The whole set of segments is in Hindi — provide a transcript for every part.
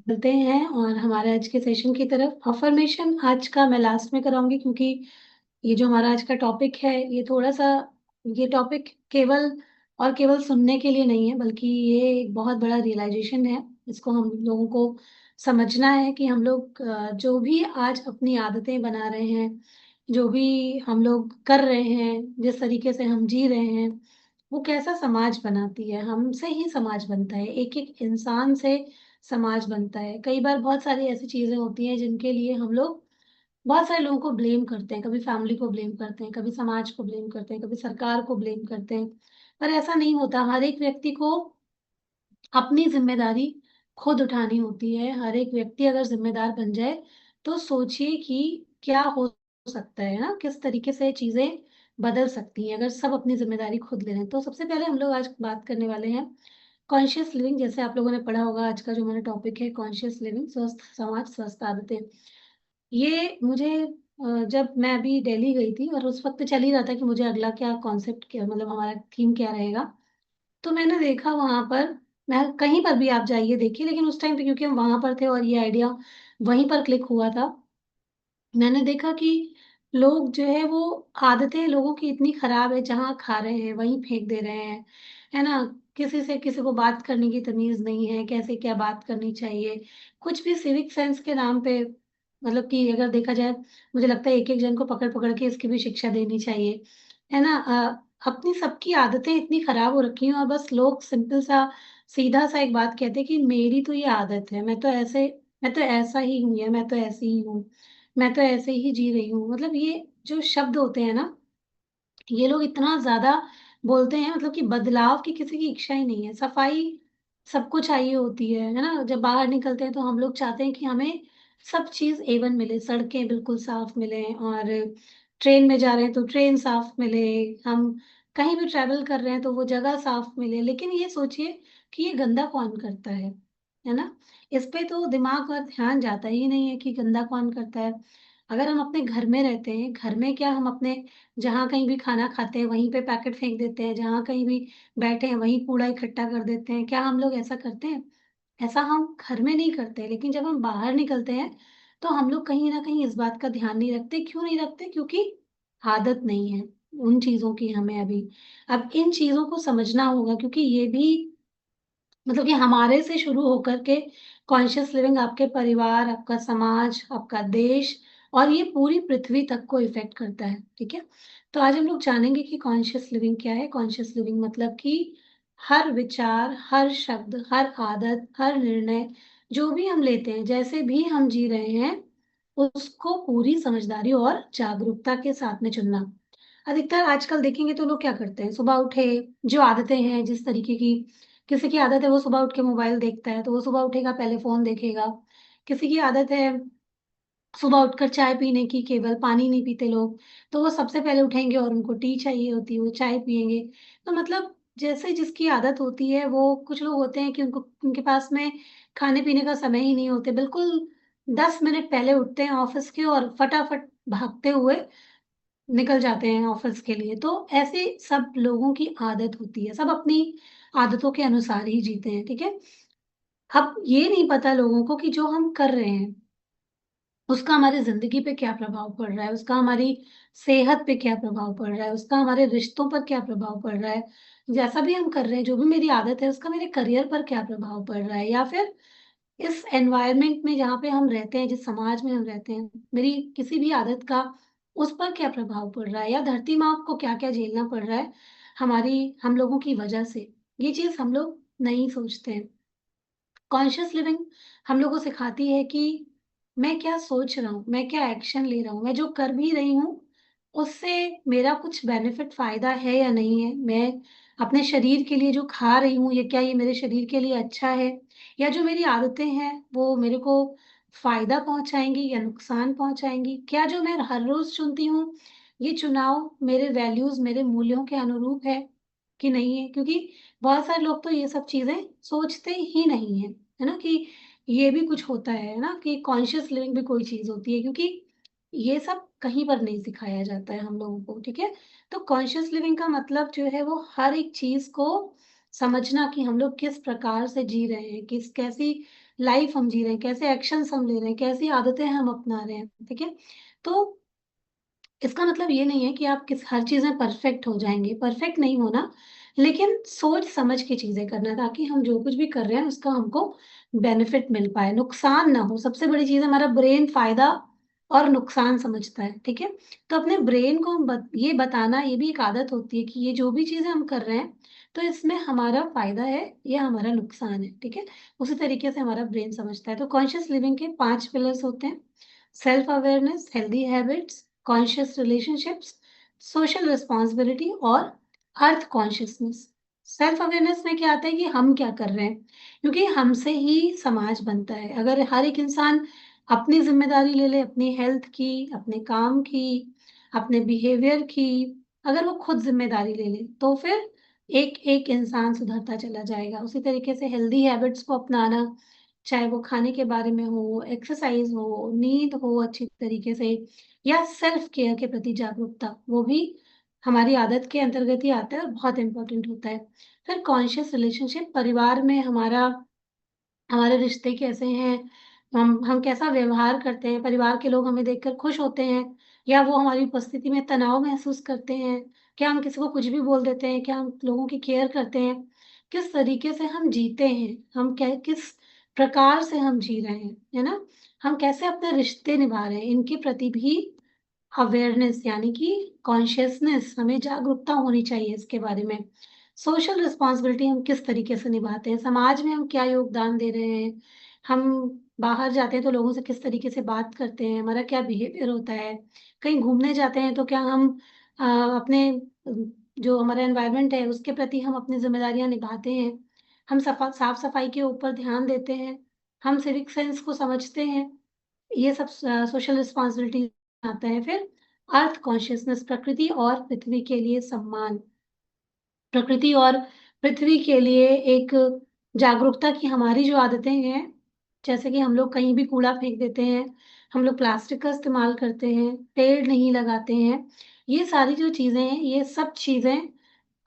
चलते हैं और हमारे आज के सेशन की तरफ। अफर्मेशन आज का मैं लास्ट में कराऊंगी, क्योंकि ये जो हमारा आज का टॉपिक है, ये थोड़ा सा, ये टॉपिक केवल और केवल सुनने के लिए नहीं है, बल्कि ये एक बहुत बड़ा रियलाइजेशन है। इसको हम लोगों को समझना है कि हम लोग जो भी आज अपनी आदतें बना रहे हैं, जो भी हम लोग कर रहे हैं, जिस तरीके से हम जी रहे हैं, वो कैसा समाज बनाती है। हमसे ही समाज बनता है, एक एक इंसान से समाज बनता है। कई बार बहुत सारी ऐसी चीजें होती हैं जिनके लिए हम लोग बहुत सारे लोगों को ब्लेम करते हैं। कभी फैमिली को ब्लेम करते हैं, कभी समाज को ब्लेम करते हैं, कभी सरकार को ब्लेम करते हैं। पर ऐसा नहीं होता। हर एक व्यक्ति को अपनी जिम्मेदारी खुद उठानी होती है। हर एक व्यक्ति अगर जिम्मेदार बन जाए तो सोचिए कि क्या हो सकता है ना, किस तरीके से चीजें बदल सकती हैं अगर सब अपनी जिम्मेदारी खुद ले लें। तो सबसे पहले हम लोग आज बात करने वाले हैं कॉन्शियस लिविंग। जैसे आप लोगों ने पढ़ा होगा, आज का जो हमारा टॉपिक है कॉन्शियस लिविंग, स्वस्थ समाज स्वस्थ आदतें। ये मुझे जब मैं अभी दिल्ली गई थी और उस वक्त चल ही रहा था कि मुझे अगला क्या कॉन्सेप्ट, क्या मतलब हमारा थीम क्या रहेगा, तो मैंने देखा वहां पर, मैं कहीं पर भी आप जाइए देखिए, लेकिन उस टाइम पे क्योंकि हम वहां पर थे और ये आइडिया वहीं पर क्लिक हुआ था, मैंने देखा कि लोग जो है वो, आदतें लोगों की इतनी खराब है, जहाँ खा रहे हैं वहीं फेंक दे रहे हैं, है ना। किसी से किसी को बात करने की तमीज नहीं है, कैसे क्या बात करनी चाहिए, कुछ भी सिविक सेंस के नाम पे, मतलब कि अगर देखा जाए, मुझे लगता है एक एक जन को पकड़ पकड़ के इसकी भी शिक्षा देनी चाहिए, है ना। अपनी सबकी आदतें इतनी खराब हो रखी हैं और बस लोग सिंपल सा सीधा सा एक बात कहते हैं कि मेरी तो ये आदत है, मैं तो ऐसे, मैं तो ऐसा ही हूँ, या मैं तो ऐसी ही हूँ, मैं तो ऐसे ही जी रही हूँ। मतलब ये जो शब्द होते हैं ना, ये लोग इतना ज्यादा बोलते हैं, मतलब कि बदलाव की किसी की इच्छा ही नहीं है। सफाई सबको चाहिए होती है ना। जब बाहर निकलते हैं तो हम लोग चाहते हैं कि हमें सब चीज एवन मिले, सड़कें बिल्कुल साफ मिले, और ट्रेन में जा रहे हैं तो ट्रेन साफ मिले, हम कहीं भी ट्रैवल कर रहे हैं तो वो जगह साफ मिले। लेकिन ये सोचिए कि ये गंदा कौन करता है ना। इस पे तो दिमाग और ध्यान जाता ही नहीं है कि गंदा कौन करता है। अगर हम अपने घर में रहते हैं, घर में क्या हम अपने, जहाँ कहीं भी खाना खाते हैं वहीं पे पैकेट फेंक देते हैं, जहाँ कहीं भी बैठे हैं वहीं कूड़ा इकट्ठा कर देते हैं? क्या हम लोग ऐसा करते हैं? ऐसा हम घर में नहीं करते, लेकिन जब हम बाहर निकलते हैं तो हम लोग कहीं ना कहीं इस बात का ध्यान नहीं रखते। क्यों नहीं रखते? क्योंकि आदत नहीं है उन चीजों की हमें अभी। अब इन चीजों को समझना होगा, क्योंकि ये भी, मतलब कि हमारे से शुरू होकर के कॉन्शियस लिविंग आपके परिवार, आपका समाज, आपका देश और ये पूरी पृथ्वी तक को इफेक्ट करता है। ठीक है, तो आज हम लोग जानेंगे कि कॉन्शियस लिविंग क्या है। कॉन्शियस लिविंग मतलब कि हर विचार, हर शब्द, हर आदत, हर निर्णय जो भी हम लेते हैं, जैसे भी हम जी रहे हैं, उसको पूरी समझदारी और जागरूकता के साथ में चुनना। अधिकतर आजकल देखेंगे तो लोग क्या करते हैं, सुबह उठे, जो आदतें हैं जिस तरीके की, किसी की आदत है वो सुबह उठ के मोबाइल देखता है, तो वो सुबह उठेगा पहले फोन देखेगा। किसी की आदत है सुबह उठकर चाय पीने की, केवल पानी नहीं पीते लोग, तो वो सबसे पहले उठेंगे और उनको टी चाहिए होती है, वो चाय पियेंगे। तो मतलब जैसे जिसकी आदत होती है वो, कुछ लोग होते हैं कि उनको, उनके पास में खाने पीने का समय ही नहीं होते, बिल्कुल 10 मिनट पहले उठते हैं ऑफिस के और फटाफट भागते हुए निकल जाते हैं ऑफिस के लिए। तो ऐसे सब लोगों की आदत होती है, सब अपनी आदतों के अनुसार ही जीते हैं। ठीक है, अब ये नहीं पता लोगों को कि जो हम कर रहे हैं उसका हमारी जिंदगी पे क्या प्रभाव पड़ रहा है, उसका हमारी सेहत पे क्या प्रभाव पड़ रहा है, उसका हमारे रिश्तों पर क्या प्रभाव पड़ रहा है। जैसा भी हम कर रहे हैं, जो भी मेरी आदत है, उसका मेरे करियर पर क्या प्रभाव पड़ रहा है, या फिर इस एनवायरनमेंट में जहाँ पे हम रहते हैं, जिस समाज में हम रहते हैं, मेरी किसी भी आदत का उस पर क्या प्रभाव पड़ रहा है, या धरती माँ को क्या क्या झेलना पड़ रहा है हमारी, हम लोगों की वजह से। ये चीज हम लोग नहीं सोचते हैं। कॉन्शियस लिविंग हम लोग को सिखाती है कि मैं क्या सोच रहा हूँ, मैं क्या एक्शन ले रहा हूँ, मैं जो कर भी रही हूँ उससे मेरा कुछ बेनिफिट फायदा है या नहीं है। मैं अपने शरीर के लिए जो खा रही हूँ, ये क्या ये मेरे शरीर के लिए अच्छा है, या जो मेरी आदतें हैं वो मेरे को फायदा पहुंचाएंगी या नुकसान पहुंचाएंगी। क्या जो मैं हर रोज चुनती हूँ, ये चुनाव मेरे वैल्यूज, मेरे मूल्यों के अनुरूप है कि नहीं है। क्योंकि बहुत सारे लोग तो ये सब चीजें सोचते ही नहीं है, है ना, कि ये भी कुछ होता है ना, कि कॉन्शियस लिविंग भी कोई चीज होती है, क्योंकि ये सब कहीं पर नहीं सिखाया जाता है हम लोगों को। ठीक है, तो कॉन्शियस लिविंग का मतलब जो है वो हर एक चीज को समझना कि हम लोग किस प्रकार से जी रहे हैं, किस कैसी लाइफ हम जी रहे हैं, कैसे एक्शंस हम ले रहे हैं, कैसी आदतें हम अपना रहे हैं, ठीक है? तो इसका मतलब ये नहीं है कि आप किस हर चीज़ में परफेक्ट हो जाएँगे, परफेक्ट नहीं होना, लेकिन सोच समझ के चीज़ें करना ताकि हम जो कुछ भी कर रहे हैं उसका हमको बेनिफिट मिल पाए, नुकसान ना हो। सबसे बड़ी चीज़ है हमारा ब्रेन फ़ायदा और नुकसान समझता है, ठीक है? तो अपने ब्रेन को हम ये बताना ये भी एक आदत होती है कि ये जो भी चीज़ें हम कर रहे हैं, तो इसमें हमारा फ़ायदा है या हमारा नुकसान है, ठीक है? उसी तरीके से हमारा ब्रेन समझता है। तो कॉन्शियस लिविंग के 5 पिलर्स होते हैं, self awareness, healthy habits, conscious relationships, social responsibility और अर्थ कॉन्शियसनेस। सेल्फ अवेयरनेस में क्या आता है कि हम क्या कर रहे हैं, क्योंकि हमसे ही समाज बनता है। अगर हर एक इंसान अपनी ज़िम्मेदारी ले ले, अपनी हेल्थ की, अपने काम की, अपने बिहेवियर की, अगर वो खुद ज़िम्मेदारी ले ले, तो फिर एक-एक इंसान सुधरता चला जाएगा। उसी तरीके से हेल्दी हैबिट्स को अपनाना, चाहे वो खाने के बारे में हो, एक्सरसाइज़ हो, नींद हो अच्छी तरीके से या सेल्फ केयर के प्रति जागरूकता, वो भी हमारी आदत के अंतर्गत ही आता है और बहुत इम्पोर्टेंट होता है। फिर कॉन्शियस रिलेशनशिप परिवार में हमारे रिश्ते कैसे हैं, हम कैसा व्यवहार करते हैं, परिवार के लोग हमें देखकर खुश होते हैं या वो हमारी उपस्थिति में तनाव महसूस करते हैं? क्या हम किसी को कुछ भी बोल देते हैं? क्या हम लोगों की केयर करते हैं? किस तरीके से हम जीते हैं? हम कै किस प्रकार से हम जी रहे हैं, है ना? हम कैसे अपने रिश्ते निभा रहे हैं, इनके प्रति भी अवेयरनेस यानी कि कॉन्शियसनेस हमें जागरूकता होनी चाहिए इसके बारे में। सोशल रिस्पॉन्सिबिलिटी हम किस तरीके से निभाते हैं, समाज में हम क्या योगदान दे रहे हैं, हम बाहर जाते हैं तो लोगों से किस तरीके से बात करते हैं, हमारा क्या बिहेवियर होता है, कहीं घूमने जाते हैं तो क्या हम अपने जो हमारा एनवायरनमेंट है उसके प्रति हम अपनी ज़िम्मेदारियाँ निभाते हैं, हम साफ-सफाई के ऊपर ध्यान देते हैं, हम सिविक सेंस को समझते हैं। ये सब सोशल रिस्पॉन्सिबिलिटी आता है। फिर अर्थ कॉन्शियसनेस प्रकृति और पृथ्वी के लिए सम्मान। प्रकृति और पृथ्वी के लिए एक जागरूकता की हमारी जो आदतें हैं, जैसे कि हम लोग कहीं भी कूड़ा फेंक देते हैं, हम लोग प्लास्टिक का इस्तेमाल करते हैं, पेड़ नहीं लगाते हैं। ये सारी जो चीज़ें हैं, ये सब चीज़ें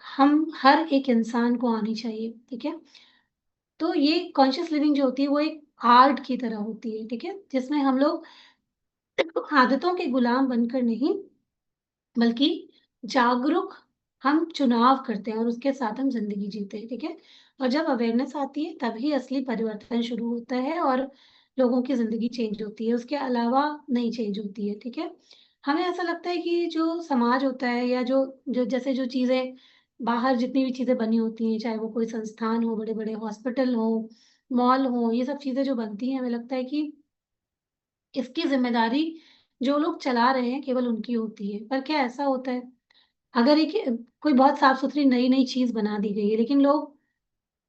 हम हर एक इंसान को आनी चाहिए, ठीक है? तो ये कॉन्शियस लिविंग जो होती है, वो एक आर्ट की तरह होती है, ठीक है? जिसमें हम लोग आदतों के गुलाम बनकर नहीं, बल्कि जागरूक हम चुनाव करते हैं और उसके साथ हम ज़िंदगी जीते हैं, ठीक है? और जब अवेयरनेस आती है, तभी असली परिवर्तन शुरू होता है और लोगों की ज़िंदगी चेंज होती है, उसके अलावा नहीं चेंज होती है, ठीक है? हमें ऐसा लगता है कि जो समाज होता है या जो जो जैसे जो चीज़ें बाहर जितनी भी चीज़ें बनी होती हैं, चाहे वो कोई संस्थान हो, बड़े-बड़े हॉस्पिटल हों, मॉल हों, ये सब चीज़ें जो बनती हैं, हमें लगता है कि इसकी ज़िम्मेदारी जो लोग चला रहे हैं केवल उनकी होती है। पर क्या ऐसा होता है? अगर एक कोई बहुत साफ-सुथरी नई-नई चीज़ बना दी गई है, लेकिन लोग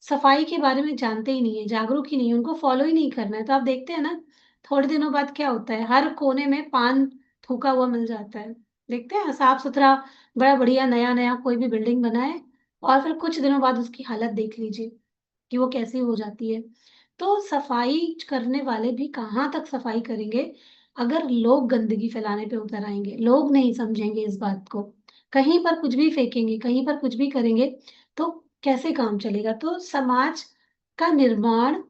सफाई के बारे में जानते ही नहीं है, जागरूक ही नहीं है, उनको फ़ॉलो ही नहीं करना है। तो आप देखते हैं ना, थोड़े दिनों बाद क्या होता है, हर कोने में पान थूका हुआ मिल जाता है। देखते हैं साफ-सुथरा, बड़ा बढ़िया नया-नया कोई भी बिल्डिंग बना है और फिर कुछ दिनों बाद उसकी हालत देख लीजिए। कि वो कैसी हो जाती है। तो सफाई करने वाले भी कहाँ तक सफाई करेंगे, अगर लोग गंदगी फैलाने पे उतर आएँगे, लोग नहीं समझेंगे इस बात को। कहीं पर कुछ भी फेंकेंगे, कहीं पर कुछ भी करेंगे, तो कैसे काम चलेगा? तो समाज का निर्माण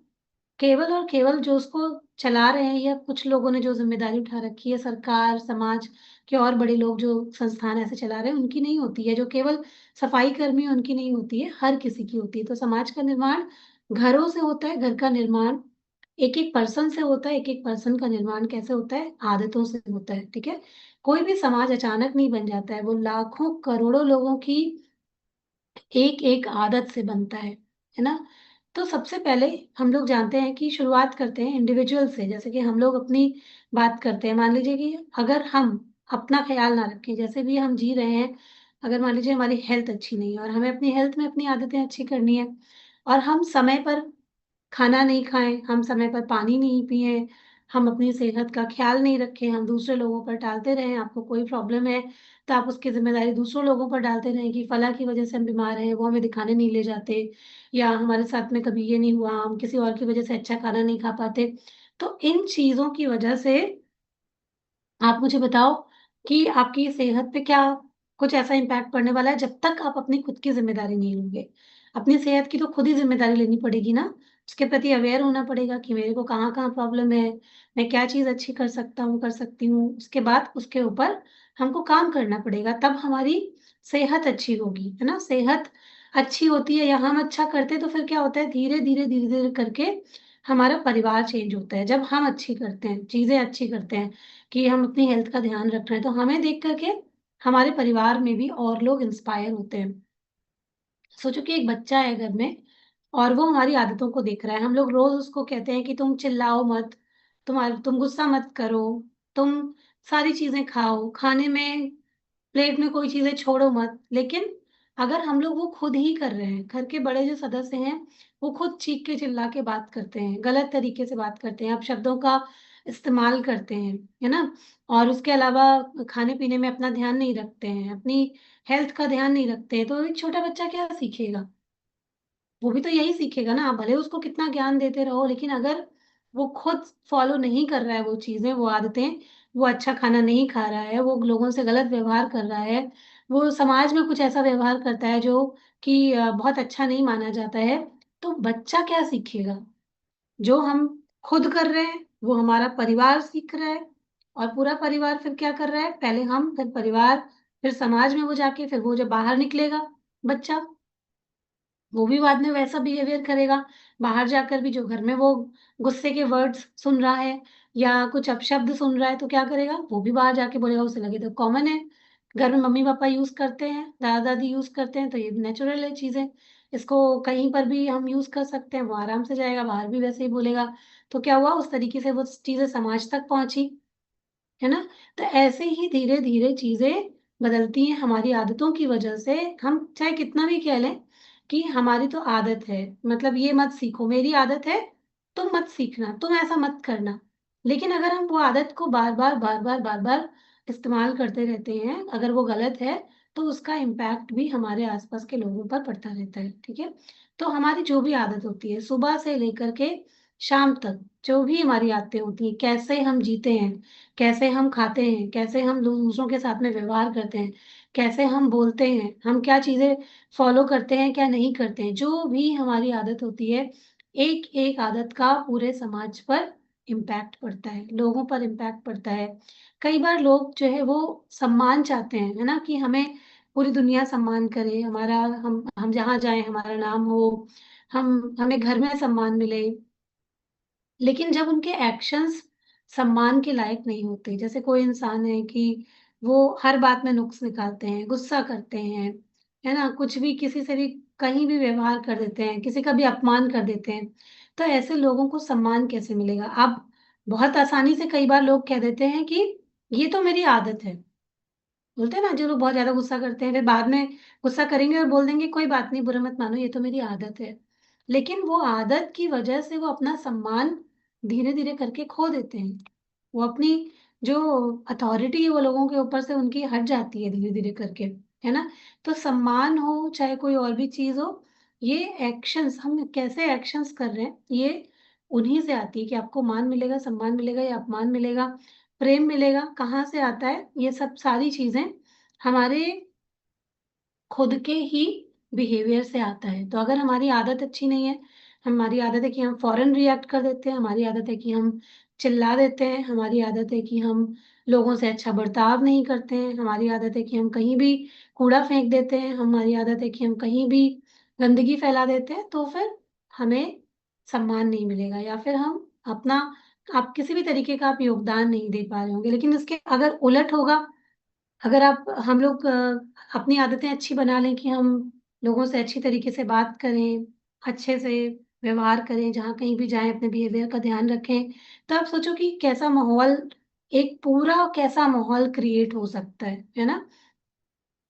केवल और केवल जो उसको चला रहे हैं या कुछ लोगों ने जो ज़िम्मेदारी उठा रखी है, सरकार, समाज के और बड़े लोग जो संस्थान ऐसे चला रहे हैं, उनकी नहीं होती है। जो केवल सफाई कर्मी हैं, उनकी नहीं होती है, हर किसी की होती है। तो समाज का निर्माण घरों से होता है, घर का निर्माण एक-एक पर्सन से होता है, एक-एक पर्सन का निर्माण कैसे होता है? आदतों से होता है, ठीक है? कोई भी समाज अचानक नहीं बन जाता है, वो लाखों, करोड़ों लोगों की एक-एक आदत से बनता है ना? तो सबसे पहले हम लोग जानते हैं कि शुरुआत करते हैं इंडिविजुअल से, जैसे कि हम लोग अपनी बात करते हैं। मान लीजिए कि अगर हम अपना ख़्याल ना रखें, जैसे भी हम जी रहे हैं, अगर मान लीजिए हमारी हेल्थ अच्छी नहीं है और हमें अपनी हेल्थ में अपनी आदतें अच्छी करनी है और हम समय पर खाना नहीं खाएँ, हम समय पर पानी नहीं पिएँ, हम अपनी सेहत का ख़्याल नहीं रखें, हम दूसरे लोगों पर टालते रहें, आपको कोई प्रॉब्लम है, तो आप उसकी ज़िम्मेदारी दूसरों लोगों पर डालते रहें कि फलाँ की वज़ह से हम बीमार हैं, वो हमें दिखाने नहीं ले जाते या हमारे साथ में कभी ये नहीं हुआ, हम किसी और की वज़ह से अच्छा खाना नहीं खा पाते। तो इन चीज़ों की वज़ह से आप मुझे बताओ कि आपकी सेहत पे क्या कुछ ऐसा इम्पैक्ट पड़ने वाला है जब तक आप अपनी खुद की ज़िम्मेदारी नहीं लोगे। अपनी सेहत की तो खुद ही ज़िम्मेदारी लेनी पड़ेगी ना। उसके प्रति अवेयर होना पड़ेगा कि मेरे को कहाँ कहाँ प्रॉब्लम है, मैं क्या चीज अच्छी कर सकता हूँ, कर सकती हूँ। उसके बाद उसके ऊपर हमको काम करना पड़ेगा, तब हमारी सेहत अच्छी होगी, है ना। सेहत अच्छी होती है या हम अच्छा करते हैं तो फिर क्या होता है, धीरे धीरे धीरे धीरे करके हमारा परिवार चेंज होता है। जब हम अच्छी करते हैं, चीजें अच्छी करते हैं कि हम अपनी हेल्थ का ध्यान रख रहे हैं, तो हमें देख करके हमारे परिवार में भी और लोग इंस्पायर होते हैं। सोचो कि एक बच्चा है घर में और वो हमारी आदतों को देख रहा है। हम लोग रोज उसको कहते हैं कि तुम चिल्लाओ मत, तुम गुस्सा मत करो, तुम सारी चीजें खाओ, खाने में प्लेट में कोई चीजें छोड़ो मत। लेकिन अगर हम लोग वो खुद ही कर रहे हैं, घर के बड़े जो सदस्य हैं वो खुद चीख के चिल्ला के बात करते हैं, गलत तरीके से बात करते हैं, अपशब्दों का इस्तेमाल करते हैं, है ना। और उसके अलावा खाने पीने में अपना ध्यान नहीं रखते हैं, अपनी हेल्थ का ध्यान नहीं रखते हैं, तो एक छोटा बच्चा क्या सीखेगा? वो भी तो यही सीखेगा ना। आप भले उसको कितना ज्ञान देते रहो, लेकिन अगर वो खुद फॉलो नहीं कर रहा है वो चीजें, वो आदतें, वो अच्छा खाना नहीं खा रहा है, वो लोगों से गलत व्यवहार कर रहा है, वो समाज में कुछ ऐसा व्यवहार करता है जो कि बहुत अच्छा नहीं माना जाता है, तो बच्चा क्या सीखेगा? जो हम खुद कर रहे हैं वो हमारा परिवार सीख रहा है, और पूरा परिवार फिर क्या कर रहा है, पहले हम, फिर परिवार, फिर समाज में वो जाके, फिर वो जब बाहर निकलेगा बच्चा, वो भी बाद में वैसा बिहेवियर करेगा। बाहर जाकर भी जो घर में वो गुस्से के वर्ड्स सुन रहा है या कुछ अपशब्द सुन रहा है तो क्या करेगा, वो भी बाहर जाके बोलेगा। उसे लगे तो कॉमन है, घर में मम्मी पापा यूज करते हैं, दादा दादी यूज करते हैं, तो ये नेचुरल है चीजें, इसको कहीं पर भी हम यूज कर सकते हैं। वो आराम से जाएगा, बाहर भी वैसे ही बोलेगा। तो क्या हुआ, उस तरीके से वो चीजें समाज तक पहुंची, है ना। तो ऐसे ही धीरे धीरे चीजें बदलती हैं हमारी आदतों की वजह से। हम चाहे कितना भी कह लें कि हमारी तो आदत है, मतलब ये मत सीखो, मेरी आदत है, तुम मत सीखना, तुम ऐसा मत करना। लेकिन अगर हम वो आदत को बार बार बार बार बार बार इस्तेमाल करते रहते हैं, अगर वो गलत है, तो उसका इम्पैक्ट भी हमारे आसपास के लोगों पर पड़ता रहता है, ठीक है। तो हमारी जो भी आदत होती है, सुबह से लेकर के शाम तक जो भी हमारी आदतें होती हैं, कैसे हम जीते हैं, कैसे हम खाते हैं, कैसे हम दूसरों के साथ में व्यवहार करते हैं, कैसे हम बोलते हैं, हम क्या चीजें फॉलो करते हैं, क्या नहीं करते हैं, जो भी हमारी आदत होती है, एक एक आदत का पूरे समाज पर इम्पैक्ट पड़ता है, लोगों पर इम्पैक्ट पड़ता है। कई बार लोग जो है वो सम्मान चाहते हैं, है ना, कि हमें पूरी दुनिया सम्मान करे, हमारा हम जहाँ जाएं हमारा नाम हो, हम हमें घर में सम्मान मिले। लेकिन जब उनके एक्शंस सम्मान के लायक नहीं होते, जैसे कोई इंसान है कि वो हर बात में नुक्स निकालते हैं, गुस्सा करते हैं, है ना, कुछ भी किसी से भी कहीं भी व्यवहार कर देते हैं, किसी का भी अपमान कर देते हैं, तो ऐसे लोगों को सम्मान कैसे मिलेगा? अब बहुत आसानी से कई बार लोग कह देते हैं कि ये तो मेरी आदत है। बोलते हैं ना, जो लोग बहुत ज्यादा गुस्सा करते हैं फिर बाद में गुस्सा करेंगे और बोल देंगे कोई बात नहीं, बुरा मत मानो, ये तो मेरी आदत है। लेकिन वो आदत की वजह से वो अपना सम्मान धीरे धीरे करके खो देते हैं। वो अपनी जो अथॉरिटी है वो लोगों के ऊपर से उनकी हट जाती है धीरे धीरे करके, है ना। तो सम्मान हो चाहे कोई और भी चीज हो, ये एक्शंस, हम कैसे एक्शंस कर रहे हैं, ये उन्हीं से आती है कि आपको मान मिलेगा, सम्मान मिलेगा या अपमान मिलेगा, प्रेम मिलेगा, कहाँ से आता है? ये सब सारी चीजें हमारे खुद के ही बिहेवियर से आता है। तो अगर हमारी आदत अच्छी नहीं है, हमारी आदत है कि हम फौरन रिएक्ट कर देते हैं, हमारी आदत है कि हम चिल्ला देते हैं, हमारी आदत है कि हम लोगों से अच्छा बर्ताव नहीं करते हैं, हमारी आदत है कि हम कहीं भी कूड़ा फेंक देते हैं, हमारी आदत है कि हम कहीं भी गंदगी फैला देते हैं, तो फिर हमें सम्मान नहीं मिलेगा, या फिर हम अपना, आप किसी भी तरीके का आप योगदान नहीं दे पा रहे होंगे। लेकिन इसके अगर उलट होगा, अगर आप हम लोग अपनी आदतें अच्छी बना लें कि हम लोगों से अच्छी तरीके से बात करें, अच्छे से व्यवहार करें, जहाँ कहीं भी जाएं अपने बिहेवियर का ध्यान रखें, तो आप सोचो कि कैसा माहौल, एक पूरा कैसा माहौल क्रिएट हो सकता है ना।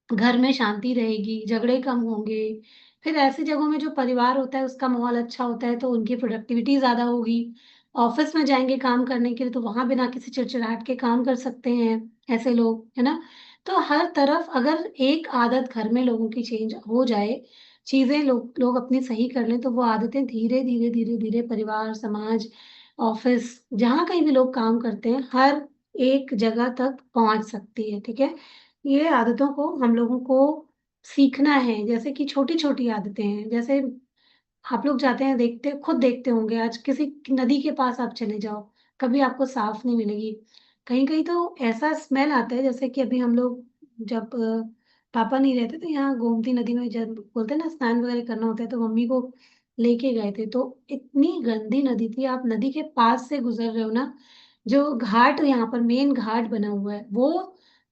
घर में शांति रहेगी, झगड़े कम होंगे, फिर ऐसी जगहों में जो परिवार होता है उसका माहौल अच्छा होता है तो उनकी प्रोडक्टिविटी ज्यादा होगी। ऑफिस में जाएंगे काम करने के लिए तो वहां बिना किसी चिड़चिड़ाहट के काम कर सकते हैं ऐसे लोग, है ना। तो हर तरफ अगर एक आदत घर में लोगों की चेंज हो जाए, चीजें लोग अपनी सही कर लें, तो वो आदतें धीरे धीरे धीरे धीरे परिवार, समाज, ऑफिस, जहाँ कहीं भी लोग काम करते हैं, हर एक जगह तक पहुंच सकती है, ठीक है। ये आदतों को हम लोगों को सीखना है, जैसे कि छोटी छोटी आदतें हैं, जैसे आप लोग जाते हैं, देखते खुद देखते होंगे, आज किसी नदी के पास आप चले जाओ, कभी आपको साफ नहीं मिलेगी। कहीं कहीं तो ऐसा स्मेल आता है, जैसे कि अभी हम लोग जब पापा नहीं रहते तो यहाँ गोमती नदी में जब बोलते हैं ना स्नान वगैरह करना होता है, तो मम्मी को लेके गए थे, तो इतनी गंदी नदी थी। आप नदी के पास से गुजर रहे हो ना, जो घाट यहाँ पर मेन घाट बना हुआ है वो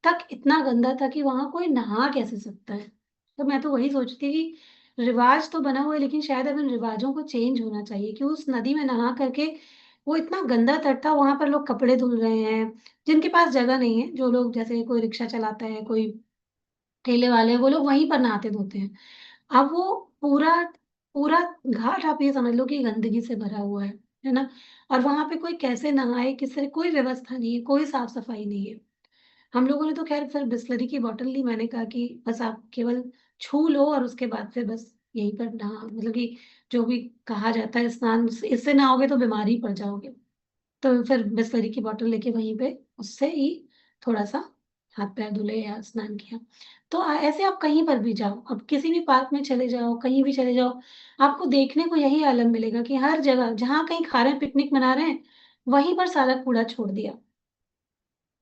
तक इतना गंदा था कि वहां कोई नहा कैसे सकता है। तो मैं तो वही सोचती कि रिवाज तो बना हुआ है, लेकिन शायद अब इन रिवाजों को चेंज होना चाहिए कि उस नदी में नहा करके, वो इतना गंदा तट था, वहां पर लोग कपड़े धुल रहे हैं, जिनके पास जगह नहीं है, जो लोग जैसे कोई रिक्शा चलाता है, कोई ठेले वाले हैं, वो लोग वहीं पर नहाते धोते हैं। अब वो पूरा पूरा घाट आप ये समझ लो कि गंदगी से भरा हुआ है ना। और वहां पे कोई कैसे नहाए, किसी कोई व्यवस्था नहीं है, कोई साफ सफाई नहीं है। हम लोगों ने तो खैर फिर बिस्लरी की बोतल ली, मैंने कहा कि बस आप केवल छू लो और उसके बाद फिर बस यहीं पर नहा, मतलब कि जो भी कहा जाता है स्नान, इससे नहाओगे तो बीमार ही पड़ जाओगे। तो फिर बिस्लरी की बोतल लेके वहीं पे उससे ही थोड़ा सा हाथ पैर धुले या स्नान किया। तो ऐसे आप कहीं पर भी जाओ, अब किसी भी पार्क में चले जाओ, कहीं भी चले जाओ, आपको देखने को यही आलम मिलेगा कि हर जगह जहाँ कहीं खा रहे हैं, पिकनिक मना रहे हैं, वहीं पर सारा कूड़ा छोड़ दिया।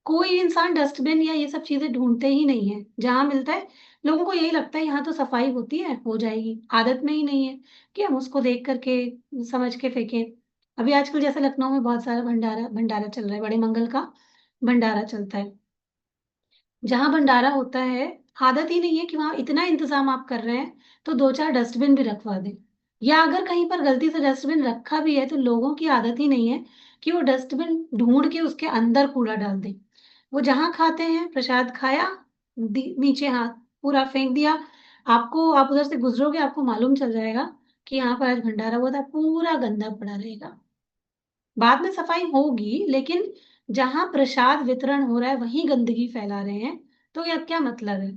कोई इंसान डस्टबिन या ये सब चीजें ढूंढते ही नहीं है, जहां मिलता है लोगों को यही लगता है यहाँ तो सफाई होती है, हो जाएगी, आदत में ही नहीं है कि हम उसको देख करके समझ के फेंकें। अभी आजकल जैसे लखनऊ में बहुत सारा भंडारा भंडारा चल रहा है, बड़े मंगल का भंडारा चलता है। जहां भंडारा होता है, आदत ही नहीं है कि वहां इतना इंतजाम आप कर रहे हैं, तो दो चार डस्टबिन भी रखवा दें। या अगर कहीं पर गलती से डस्टबिन रखा भी है, तो लोगों की आदत ही नहीं है कि वो डस्टबिन ढूंढ के उसके अंदर कूड़ा डाल दें। वो जहां खाते हैं, प्रसाद खाया, नीचे हाथ पूरा फेंक दिया। आपको, आप उधर से गुजरोगे, आपको मालूम चल जाएगा कि यहाँ पर आज भंडारा हुआ था, पूरा गंदा पड़ा रहेगा। बाद में सफाई होगी, लेकिन जहां प्रसाद वितरण हो रहा है वहीं गंदगी फैला रहे हैं, तो यह क्या मतलब है?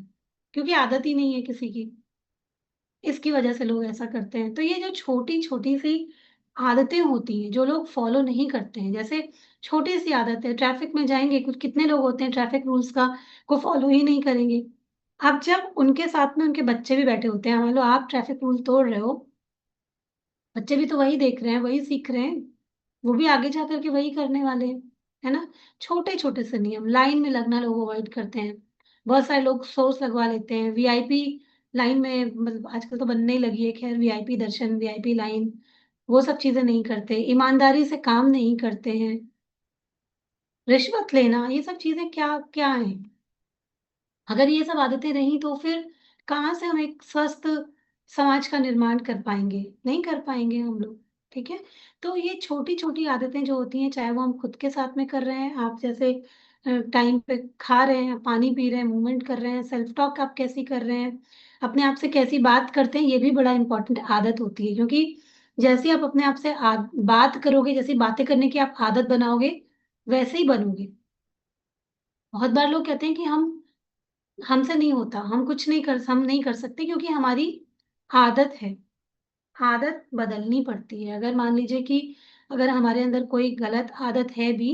क्योंकि आदत ही नहीं है किसी की, इसकी वजह से लोग ऐसा करते हैं। तो ये जो छोटी छोटी सी आदतें होती हैं जो लोग फॉलो नहीं करते हैं, जैसे छोटी सी आदत है, ट्रैफिक में जाएंगे, कुछ कितने लोग होते हैं ट्रैफिक रूल्स का को फॉलो ही नहीं करेंगे। अब जब उनके साथ में उनके बच्चे भी बैठे होते हैं, मान लो आप ट्रैफिक रूल तोड़ रहे हो, बच्चे भी तो वही देख रहे हैं, वही सीख रहे हैं, वो भी आगे जा करके वही करने वाले हैं, है ना। छोटे छोटे से नियम, लाइन में लगना लोग अवॉइड करते हैं। बहुत सारे लोग सोर्स लगवा लेते हैं, वीआईपी लाइन में, मतलब आजकल तो बनने ही लगी है, खैर वीआईपी दर्शन, वीआईपी लाइन, वो सब चीजें नहीं करते, ईमानदारी से काम नहीं करते हैं, रिश्वत लेना, ये सब चीजें क्या क्या है। अगर ये सब आदतें रही तो फिर कहाँ से हम एक स्वस्थ समाज का निर्माण कर पाएंगे? नहीं कर पाएंगे हम लोग। ठीक है। तो ये छोटी छोटी आदतें जो होती हैं, चाहे वो हम खुद के साथ में कर रहे हैं, आप जैसे टाइम पे खा रहे हैं, पानी पी रहे हैं, मूवमेंट कर रहे हैं, सेल्फ टॉक आप कैसी कर रहे हैं, अपने आप से कैसी बात करते हैं, ये भी बड़ा इंपॉर्टेंट आदत होती है। क्योंकि जैसे आप अपने आप से बात करोगे, जैसी बातें करने की आप आदत बनाओगे, वैसे ही बनोगे। बहुत बार लोग कहते हैं कि हमसे नहीं होता, हम नहीं कर सकते, क्योंकि हमारी आदत है। आदत बदलनी पड़ती है। अगर मान लीजिए कि अगर हमारे अंदर कोई गलत आदत है भी,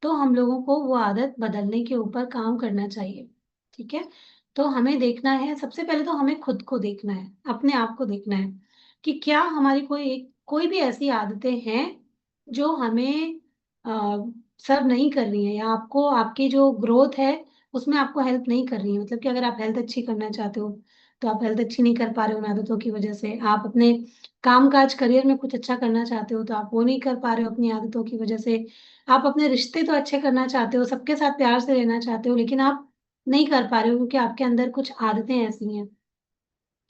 तो हम लोगों को वो आदत बदलने के ऊपर काम करना चाहिए। ठीक है। तो हमें देखना है, सबसे पहले तो हमें खुद को देखना है, अपने आप को देखना है कि क्या हमारी कोई भी ऐसी आदतें हैं जो हमें सर्व नहीं कर रही है, या आपको आपकी जो ग्रोथ है उसमें आपको हेल्प नहीं कर रही है। मतलब कि अगर आप हेल्थ अच्छी करना चाहते हो, तो आप हेल्थ अच्छी नहीं कर पा रहे हो उन आदतों की वजह से, आप अपने काम काज करियर में कुछ अच्छा करना चाहते हो, तो आप वो नहीं कर पा रहे हो अपनी आदतों की वजह से, आप अपने रिश्ते तो अच्छे करना चाहते हो, सबके साथ प्यार से रहना चाहते हो, लेकिन आप नहीं कर पा रहे हो क्योंकि आपके अंदर कुछ आदतें ऐसी हैं।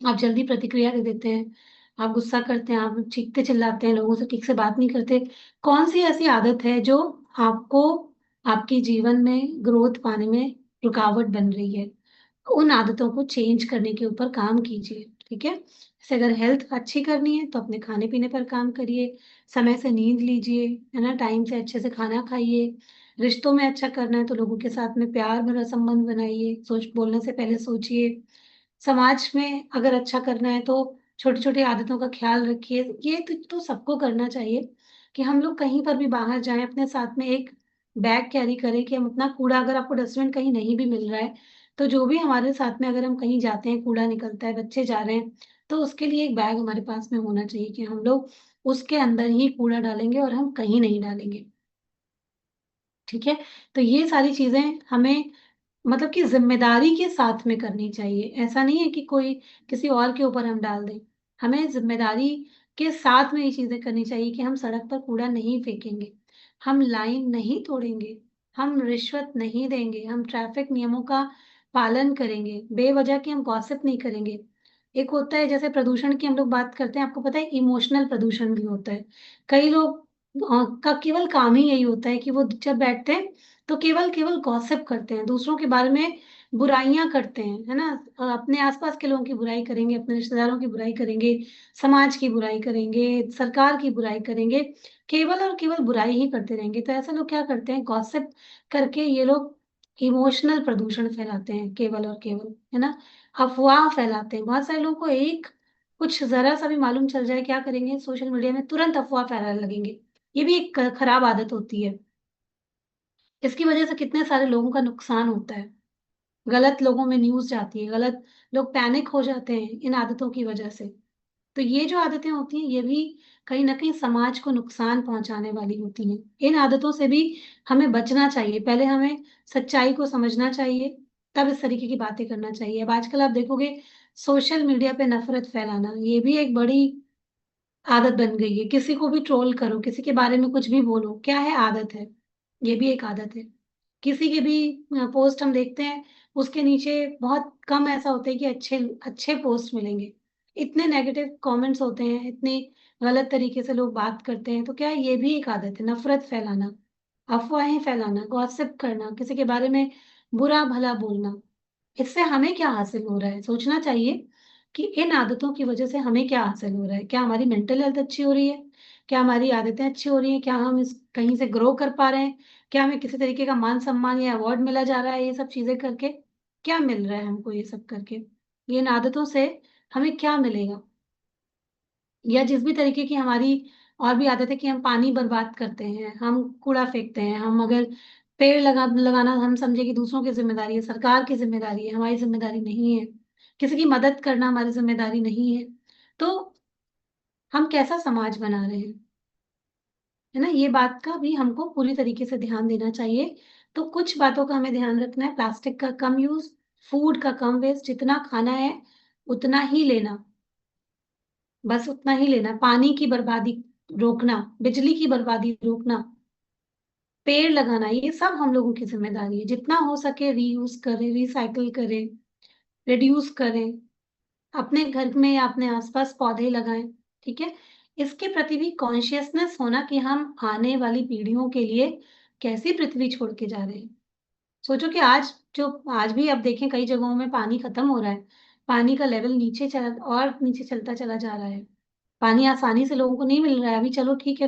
आप जल्दी प्रतिक्रिया दे देते हैं, आप गुस्सा करते हैं, आप चीखते चिल्लाते हैं, लोगों से ठीक से बात नहीं करते। कौन सी ऐसी आदत है जो आपको आपके जीवन में ग्रोथ पाने में रुकावट बन रही है? उन आदतों को चेंज करने के ऊपर काम कीजिए। ठीक है। जैसे अगर हेल्थ अच्छी करनी है तो अपने खाने पीने पर काम करिए, समय से नींद लीजिए, है ना, टाइम से अच्छे से खाना खाइए। रिश्तों में अच्छा करना है तो लोगों के साथ में प्यार भरा संबंध बनाइए, सोच बोलने से पहले सोचिए। समाज में अगर अच्छा करना है तो छोटी छोटी आदतों का ख्याल रखिए। ये तो सबको करना चाहिए कि हम लोग कहीं पर भी बाहर जाएं, अपने साथ में एक बैग कैरी करें कि हम अपना कूड़ा, अगर आपको डस्टबिन कहीं नहीं भी मिल रहा है, तो जो भी हमारे साथ में, अगर हम कहीं जाते हैं, कूड़ा निकलता है, बच्चे जा रहे हैं, तो उसके लिए एक बैग हमारे पास में होना चाहिए कि हम लोग उसके अंदर ही कूड़ा डालेंगे और हम कहीं नहीं डालेंगे। ठीक है। तो ये सारी चीजें हमें मतलब कि जिम्मेदारी के साथ में करनी चाहिए। ऐसा नहीं है कि कोई किसी और के ऊपर हम डाल दें। हमें जिम्मेदारी के साथ में ये चीजें करनी चाहिए कि हम सड़क पर कूड़ा नहीं फेंकेंगे, हम लाइन नहीं तोड़ेंगे, हम रिश्वत नहीं देंगे, हम ट्रैफिक नियमों का पालन करेंगे, बेवजह की हम गॉसिप नहीं करेंगे। एक होता है जैसे प्रदूषण की हम लोग बात करते हैं, आपको पता है इमोशनल प्रदूषण भी होता है। कई लोग का केवल काम ही यही होता है कि वो जब बैठते हैं तो केवल केवल गॉसिप करते हैं, दूसरों के बारे में बुराइयां करते हैं, है ना। अपने आसपास के लोगों की बुराई करेंगे, अपने रिश्तेदारों की बुराई करेंगे, समाज की बुराई करेंगे, सरकार की बुराई करेंगे, केवल और केवल बुराई ही करते रहेंगे। तो ऐसे लोग क्या करते हैं, गॉसिप करके ये लोग इमोशनल प्रदूषण फैलाते हैं, केवल और केवल, है ना। अफवाह फैलाते हैं। बहुत सारे लोगों को एक कुछ जरा सा भी मालूम चल जाए, क्या करेंगे, सोशल मीडिया में तुरंत अफवाह फैलाने लगेंगे। ये भी एक खराब आदत होती है। इसकी वजह से कितने सारे लोगों का नुकसान होता है। गलत लोगों में न्यूज जाती है, गलत लोग पैनिक हो जाते हैं इन आदतों की वजह से। तो ये जो आदतें होती हैं ये भी कहीं ना कहीं समाज को नुकसान पहुंचाने वाली होती हैं। इन आदतों से भी हमें बचना चाहिए। पहले हमें सच्चाई को समझना चाहिए, तब इस तरीके की बातें करना चाहिए। अब आजकल आप देखोगे सोशल मीडिया पे नफरत फैलाना, ये भी एक बड़ी आदत बन गई है। किसी को भी ट्रोल करो, किसी के बारे में कुछ भी बोलो, क्या है, आदत है। ये भी एक आदत है। किसी के भी पोस्ट हम देखते हैं, उसके नीचे बहुत कम ऐसा होता है कि अच्छे अच्छे पोस्ट मिलेंगे। इतने नेगेटिव कमेंट्स होते हैं, इतने गलत तरीके से लोग बात करते हैं। तो क्या है, ये भी एक आदत है, नफरत फैलाना, अफवाहें फैलाना, गॉसिप करना, किसी के बारे में बुरा भला बोलना। इससे हमें क्या हासिल हो रहा है, सोचना चाहिए कि इन आदतों की वजह से हमें क्या हासिल हो रहा है। क्या हमारी मेंटल हेल्थ अच्छी हो रही है, क्या हमारी आदतें अच्छी हो रही हैं, क्या हम इस कहीं से ग्रो कर पा रहे हैं, क्या हमें किसी तरीके का मान सम्मान या अवार्ड मिला जा रहा है, ये सब चीजें करके क्या मिल रहा है हमको, ये सब करके ये इन आदतों से हमें क्या मिलेगा। या जिस भी तरीके की हमारी और भी आदत है कि हम पानी बर्बाद करते हैं, हम कूड़ा फेंकते हैं, हम अगर पेड़ लगाना हम समझे कि दूसरों की जिम्मेदारी है, सरकार की जिम्मेदारी है, हमारी जिम्मेदारी नहीं है, किसी की मदद करना हमारी जिम्मेदारी नहीं है, तो हम कैसा समाज बना रहे हैं, है ना। ये बात का भी हमको पूरी तरीके से ध्यान देना चाहिए। तो कुछ बातों का हमें ध्यान रखना है, प्लास्टिक का कम यूज, फूड का कम वेस्ट, जितना खाना है उतना ही लेना, बस उतना ही लेना, पानी की बर्बादी रोकना, बिजली की बर्बादी रोकना, पेड़ लगाना, ये सब हम लोगों की जिम्मेदारी है। जितना हो सके रीयूज करें, रिसाइकिल करें, रिड्यूस करें, अपने घर में या अपने आसपास पौधे लगाएं। ठीक है। इसके प्रति भी कॉन्शियसनेस होना कि हम आने वाली पीढ़ियों के लिए कैसी पृथ्वी छोड़ के जा रहे हैं। सोचो कि आज भी अब देखें कई जगहों में पानी खत्म हो रहा है, पानी का लेवल नीचे चल और नीचे चलता चला जा रहा है। पानी आसानी से लोगों को नहीं मिल रहा है अभी, चलो ठीक है,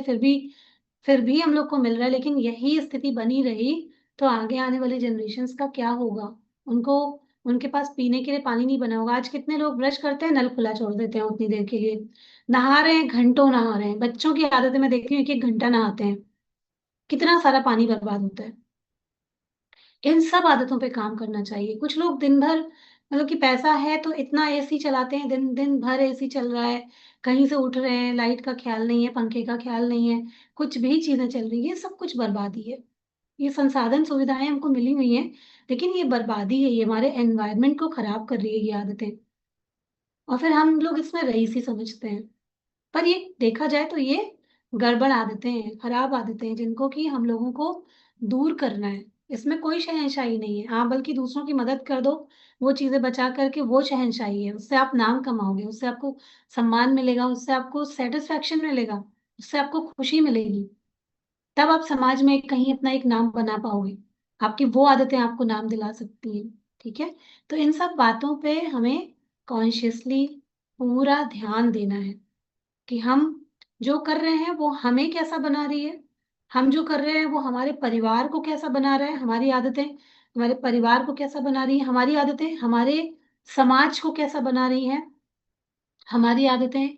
फिर भी हम लोग को मिल रहा है, लेकिन यही स्थिति बनी रही तो आगे आने वाली जनरेशन्स का क्या होगा। उनको उनके पास पीने के लिए पानी नहीं बना होगा। आज कितने लोग ब्रश करते हैं नल खुला छोड़ देते हैं उतनी देर के लिए, नहा रहे हैं, घंटों नहा रहे हैं। बच्चों की आदतें मैं देखती हूँ, एक एक घंटा नहाते हैं, कितना सारा पानी बर्बाद होता है। इन सब आदतों पे काम करना चाहिए। कुछ लोग दिन भर मतलब कि पैसा है तो इतना एसी चलाते हैं, दिन दिन भर एसी चल रहा है, कहीं से उठ रहे हैं, लाइट का ख्याल नहीं है, पंखे का ख्याल नहीं है, कुछ भी चीजें चल रही है, सब कुछ बर्बादी है। ये संसाधन सुविधाएं हमको मिली हुई हैं, लेकिन ये बर्बादी है, ये हमारे एनवायरनमेंट को खराब कर रही है ये आदतें। और फिर हम लोग इसमें रईसी समझते हैं। पर ये देखा जाए तो ये गड़बड़ आदतें हैं, खराब आदतें हैं, जिनको कि हम लोगों को दूर करना है। इसमें कोई शहंशाही नहीं है, हाँ, बल्कि दूसरों की मदद कर दो, वो चीजें बचा करके, वो शहंशाही है। उससे आप नाम कमाओगे, उससे आपको सम्मान मिलेगा, उससे आपको सेटिस्फेक्शन मिलेगा, उससे आपको खुशी मिलेगी। तब आप समाज में कहीं अपना एक नाम बना पाओगे। आपकी वो आदतें आपको नाम दिला सकती हैं। ठीक है। तो इन सब बातों पे हमें कॉन्शियसली पूरा ध्यान देना है कि हम जो कर रहे हैं वो हमें कैसा बना रही है, हम जो कर रहे हैं वो हमारे परिवार को कैसा बना रहा है, हमारी आदतें हमारे परिवार को कैसा बना रही है, हमारी आदतें हमारे समाज को कैसा बना रही हैं, हमारी आदतें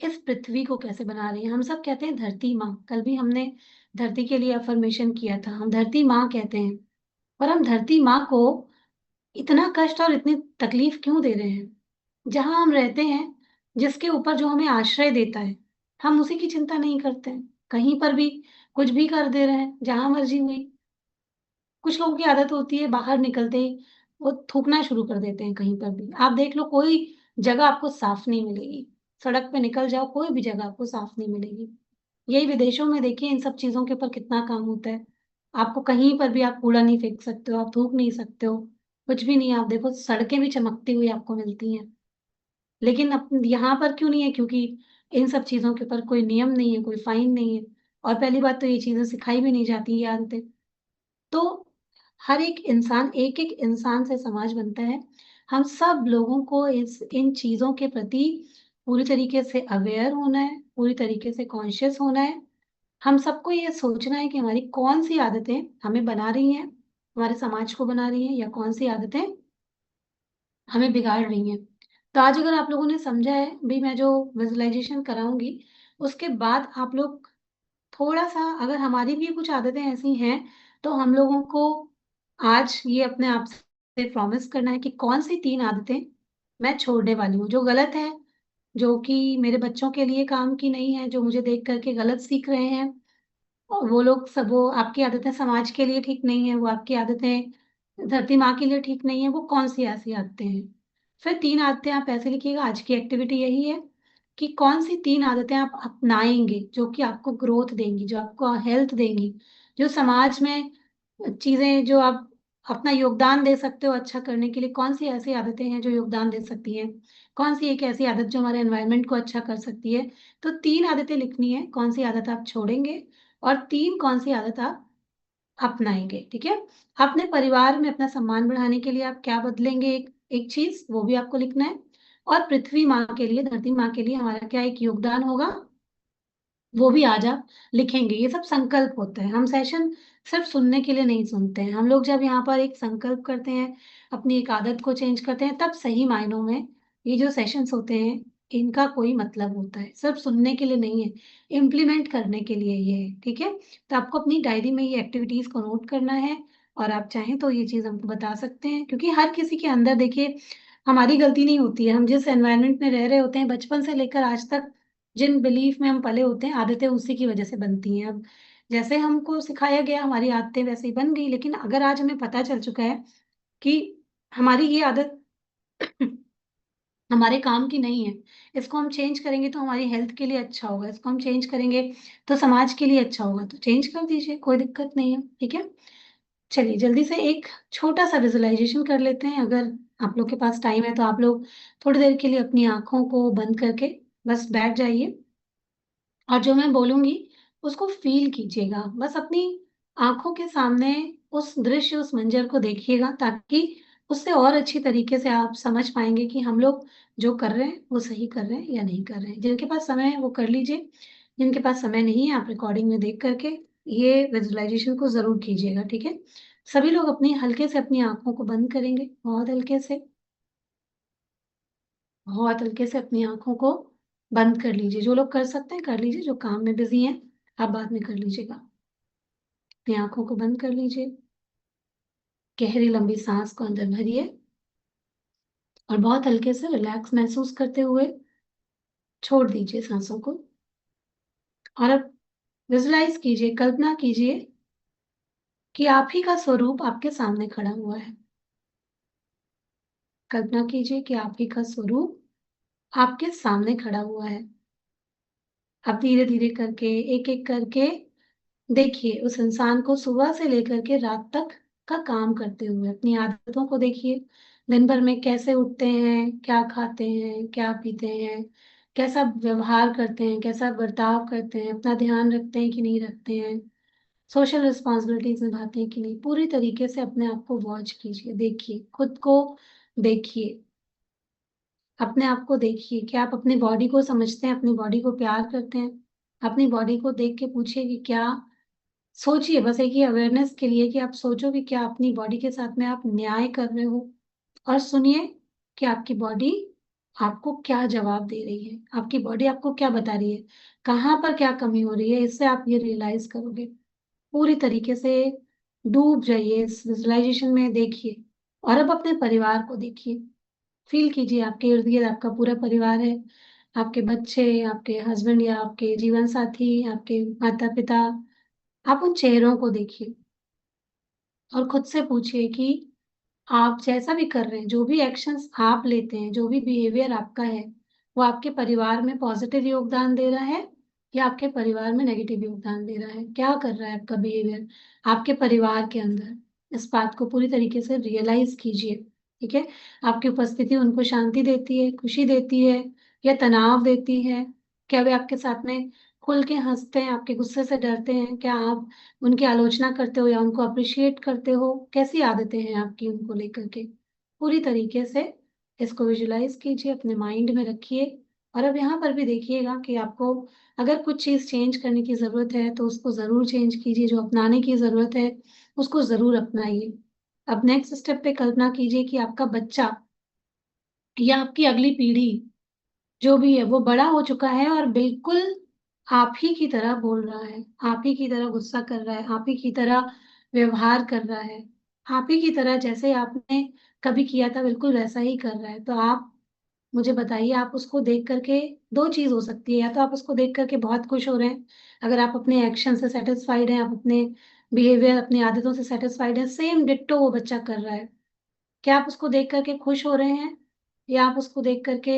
इस पृथ्वी को कैसे बना रही हैं। हम सब कहते हैं धरती माँ, कल भी हमने धरती के लिए अफर्मेशन किया था, हम धरती माँ कहते हैं, पर हम धरती माँ को इतना कष्ट और इतनी तकलीफ क्यों दे रहे हैं। जहां हम रहते हैं जिसके ऊपर जो हमें आश्रय देता है, हम उसी की चिंता नहीं करते हैं। कहीं पर भी कुछ भी कर दे रहे हैं, जहां मर्जी हुई। कुछ लोगों की आदत होती है बाहर निकलते ही वो थूकना शुरू कर देते हैं। कहीं पर भी आप देख लो, कोई जगह आपको साफ नहीं मिलेगी। सड़क पे निकल जाओ, कोई भी जगह आपको साफ नहीं मिलेगी। यही विदेशों में देखिए, इन सब चीजों के ऊपर कितना काम होता है। आपको कहीं पर भी आप कूड़ा नहीं फेंक सकते हो, आप थूक नहीं सकते हो, कुछ भी नहीं। आप देखो, सड़कें भी चमकती हुई आपको मिलती हैं। लेकिन यहाँ पर क्यों नहीं है? क्योंकि इन सब चीजों के ऊपर कोई नियम नहीं है, कोई फाइन नहीं है। और पहली बात तो ये चीजें सिखाई भी नहीं जाती, ये आदतें। तो हर एक एक इंसान से समाज बनता है। हम सब लोगों को इस इन चीजों के प्रति पूरी तरीके से अवेयर होना है, पूरी तरीके से कॉन्शियस होना है। हम सबको ये सोचना है कि हमारी कौन सी आदतें हमें बना रही हैं, हमारे समाज को बना रही हैं, या कौन सी आदतें हमें बिगाड़ रही हैं। तो आज अगर आप लोगों ने समझा है भी, मैं जो विजुअलाइजेशन कराऊंगी उसके बाद आप लोग थोड़ा सा, अगर हमारी भी कुछ आदतें ऐसी हैं, तो हम लोगों को आज ये अपने आप से प्रॉमिस करना है कि कौन सी 3 आदतें मैं छोड़ने वाली हूँ जो गलत है, जो कि मेरे बच्चों के लिए काम की नहीं है, जो मुझे देख करके गलत सीख रहे हैं। और वो लोग सब, वो आपकी आदतें समाज के लिए ठीक नहीं है, वो आपकी आदतें धरती माँ के लिए ठीक नहीं है, वो कौन सी ऐसी आदतें हैं। फिर 3 आदतें आप ऐसे लिखिएगा। आज की एक्टिविटी यही है कि कौन सी 3 आदतें आप अपनाएंगे जो कि आपको ग्रोथ देंगी, जो आपको हेल्थ देंगी, जो समाज में चीजें, जो आप अपना योगदान दे सकते हो अच्छा करने के लिए। कौन सी ऐसी आदतें हैं जो योगदान दे सकती हैं, कौन सी एक ऐसी आदत जो हमारे एनवायरनमेंट को अच्छा कर सकती है। तो 3 आदतें लिखनी है, कौन सी आदत आप छोड़ेंगे और 3 कौन सी आदत आप अपनाएंगे। ठीक है? अपने परिवार में अपना सम्मान बढ़ाने के लिए आप क्या बदलेंगे, एक एक चीज वो भी आपको लिखना है। और पृथ्वी माँ के लिए, धरती माँ के लिए हमारा क्या एक योगदान होगा, वो भी आज आप लिखेंगे। ये सब संकल्प होते हैं। हम सेशन सिर्फ सुनने के लिए नहीं सुनते हैं। हम लोग जब यहाँ पर एक संकल्प करते हैं, अपनी एक आदत को चेंज करते हैं, तब सही मायनों में ये जो सेशंस होते हैं, इनका कोई मतलब होता है। सिर्फ सुनने के लिए नहीं है, इम्प्लीमेंट करने के लिए ये है। ठीक है? तो आपको अपनी डायरी में ये एक्टिविटीज को नोट करना है। और आप चाहें तो ये चीज हमको बता सकते हैं, क्योंकि हर किसी के अंदर देखिए, हमारी गलती नहीं होती है। हम जिस एनवायरनमेंट में रह रहे होते हैं बचपन से लेकर आज तक, जिन बिलीफ में हम पले होते हैं, आदतें उसी की वजह से बनती हैं। अब जैसे हमको सिखाया गया, हमारी आदतें वैसे ही बन गई। लेकिन अगर आज हमें पता चल चुका है कि हमारी ये आदत हमारे काम की नहीं है, इसको हम चेंज करेंगे तो हमारी हेल्थ के लिए अच्छा होगा, इसको हम चेंज करेंगे तो समाज के लिए अच्छा होगा, तो चेंज कर दीजिए, कोई दिक्कत नहीं है। ठीक है? चलिए जल्दी से एक छोटा सा विजुअलाइजेशन कर लेते हैं। अगर आप लोग के पास टाइम है तो आप लोग थोड़ी देर के लिए अपनी आंखों को बंद करके बस बैठ जाइए, और जो मैं बोलूंगी उसको फील कीजिएगा। बस अपनी आंखों के सामने उस दृश्य, उस मंजर को देखिएगा, ताकि उससे और अच्छी तरीके से आप समझ पाएंगे कि हम लोग जो कर रहे हैं वो सही कर रहे हैं या नहीं कर रहे हैं। जिनके पास समय है वो कर लीजिए, जिनके पास समय नहीं है आप रिकॉर्डिंग में देख करके ये विजुअलाइजेशन को जरूर कीजिएगा। ठीक है? सभी लोग अपनी हल्के से अपनी आंखों को बंद करेंगे, बहुत हल्के से, बहुत हल्के से अपनी आंखों को बंद कर लीजिए। जो लोग कर सकते हैं कर लीजिए, जो काम में बिजी हैं आप बाद में कर लीजिएगा। अपनी आंखों को बंद कर लीजिए, गहरी लंबी सांस को अंदर भरिए, और बहुत हल्के से रिलैक्स महसूस करते हुए छोड़ दीजिए सांसों को। और अब विजुलाइज कीजिए, कल्पना कीजिए कि आप ही का स्वरूप आपके सामने खड़ा हुआ है। कल्पना कीजिए कि आप ही का स्वरूप आपके सामने खड़ा हुआ है। अब धीरे धीरे करके, एक एक करके देखिए उस इंसान को, सुबह से लेकर के रात तक का काम करते हुए। अपनी आदतों को देखिए, दिन भर में कैसे उठते हैं, क्या खाते हैं, क्या पीते हैं, कैसा व्यवहार करते हैं, कैसा बर्ताव करते हैं, अपना ध्यान रखते हैं कि नहीं रखते हैं, सोशल रिस्पॉन्सिबिलिटीज निभाते हैं कि नहीं। पूरी तरीके से अपने आप को वॉच कीजिए, देखिए खुद को, देखिए अपने आप को, देखिए कि आप अपनी बॉडी को समझते हैं, अपनी बॉडी को प्यार करते हैं। अपनी बॉडी को देख के पूछिए कि क्या, सोचिए बस एक ही अवेयरनेस के लिए कि आप सोचो कि क्या अपनी बॉडी के साथ में आप न्याय कर रहे हो। और सुनिए कि आपकी बॉडी आपको क्या जवाब दे रही है, आपकी बॉडी आपको क्या बता रही है, कहाँ पर क्या कमी हो रही है। इससे आप ये रियलाइज करोगे। पूरी तरीके से डूब जाइए इस विजुअलाइजेशन में, देखिए। और अब अपने परिवार को देखिए, फील कीजिए आपके इर्द गिर्द आपका पूरा परिवार है। आपके बच्चे, आपके हस्बैंड या आपके जीवन साथी, आपके माता पिता, आप उन चेहरों को देखिए और खुद से पूछिए कि आप जैसा भी कर रहे हैं, जो भी एक्शंस आप लेते हैं, जो भी बिहेवियर आपका है, वो आपके परिवार में पॉजिटिव योगदान दे रहा है या आपके परिवार में नेगेटिव योगदान दे रहा है? क्या कर रहा है आपका बिहेवियर आपके परिवार के अंदर? इस बात को पूरी तरीके से रियलाइज कीजिए, ठीक है? आपकी उपस्थिति उनको शांति देती है, खुशी देती है या तनाव देती है? क्या वे आपके साथ में खुल के हँसते हैं, आपके गुस्से से डरते हैं? क्या आप उनकी आलोचना करते हो या उनको अप्रिशिएट करते हो? कैसी आदतें हैं आपकी उनको लेकर के? पूरी तरीके से इसको विजुअलाइज़ कीजिए, अपने माइंड में रखिए और अब यहाँ पर भी देखिएगा कि आपको अगर कुछ चीज़ चेंज करने की ज़रूरत है, तो उसको ज़रूर चेंज कीजिए, जो अपनाने की ज़रूरत है, उसको ज़रूर अपनाइए। अब नेक्स्ट स्टेप पे कल्पना कीजिए कि आपका बच्चा या आपकी अगली पीढ़ी जो भी है वो बड़ा हो चुका है और बिल्कुल आप ही की तरह बोल रहा है, आप ही की तरह गुस्सा कर रहा है, आप ही की तरह व्यवहार कर रहा है, आप ही की तरह जैसे आपने कभी किया था बिल्कुल वैसा ही कर रहा है। तो आप मुझे बताइए आप उसको देख कर के 2 चीज़ हो सकती है, या तो आप उसको देख कर के बहुत खुश हो रहे हैं, अगर आप अपने एक्शन से सैटिस्फाइड हैं, आप अपने बिहेवियर, अपनी आदतों से सैटिस्फाइड हैं, सेम डिट्टो वो बच्चा कर रहा है। क्या आप उसको देख कर के खुश हो रहे हैं? या आप उसको देख कर के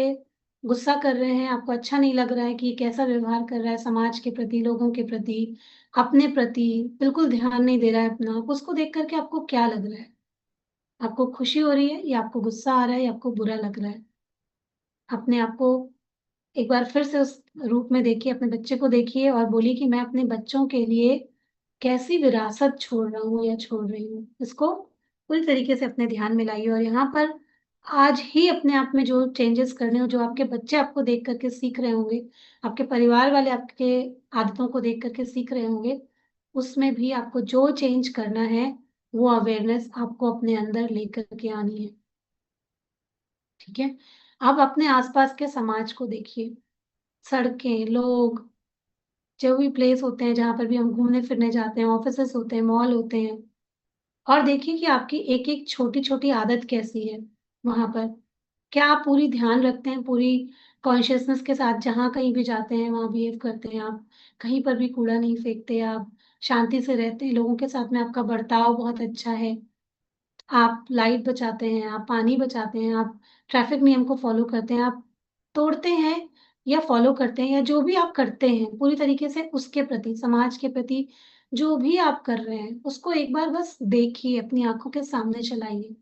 गुस्सा कर रहे हैं, आपको अच्छा नहीं लग रहा है कि ये कैसा व्यवहार कर रहा है समाज के प्रति, लोगों के प्रति, अपने प्रति, बिल्कुल ध्यान नहीं दे रहा है अपना। उसको देख कर के आपको क्या लग रहा है? आपको खुशी हो रही है या आपको गुस्सा आ रहा है या आपको बुरा लग रहा है? अपने आप को एक बार फिर से उस रूप में देखिए, अपने बच्चे को देखिए और बोलिए कि मैं अपने बच्चों के लिए कैसी विरासत छोड़ रहा हूँ या छोड़ रही हूँ। इसको पूरी तरीके से अपने ध्यान में लाइए और यहाँ पर आज ही अपने आप में जो चेंजेस करने हो, जो आपके बच्चे आपको देख कर के सीख रहे होंगे, आपके परिवार वाले आपके आदतों को देख कर के सीख रहे होंगे, उसमें भी आपको जो चेंज करना है, वो अवेयरनेस आपको अपने अंदर लेकर के आनी है, ठीक है? अब अपने आस-पास के समाज को देखिए, सड़कें, लोग, जो भी प्लेस होते हैं जहाँ पर भी हम घूमने-फिरने जाते हैं, ऑफ़िसेज़ होते हैं, मॉल होते हैं और देखिए कि आपकी एक-एक छोटी-छोटी आदत कैसी है वहाँ पर। क्या आप पूरी ध्यान रखते हैं, पूरी कॉन्शसनेस के साथ जहाँ कहीं भी जाते हैं, वहाँ बिहेव करते हैं आप, कहीं पर भी कूड़ा नहीं फेंकते आप, शांति से रहते हैं, लोगों के साथ में आपका बर्ताव बहुत अच्छा है। आप लाइट बचाते हैं, आप पानी बचाते हैं, आप ट्रैफ़िक नियम को फ़ॉलो करते हैं, आप तोड़ते हैं या फ़ॉलो करते हैं या जो भी आप करते हैं, पूरी तरीके से उसके प्रति, समाज के प्रति जो भी आप कर रहे हैं, उसको एक बार बस देखिए, अपनी आँखों के सामने चलाइए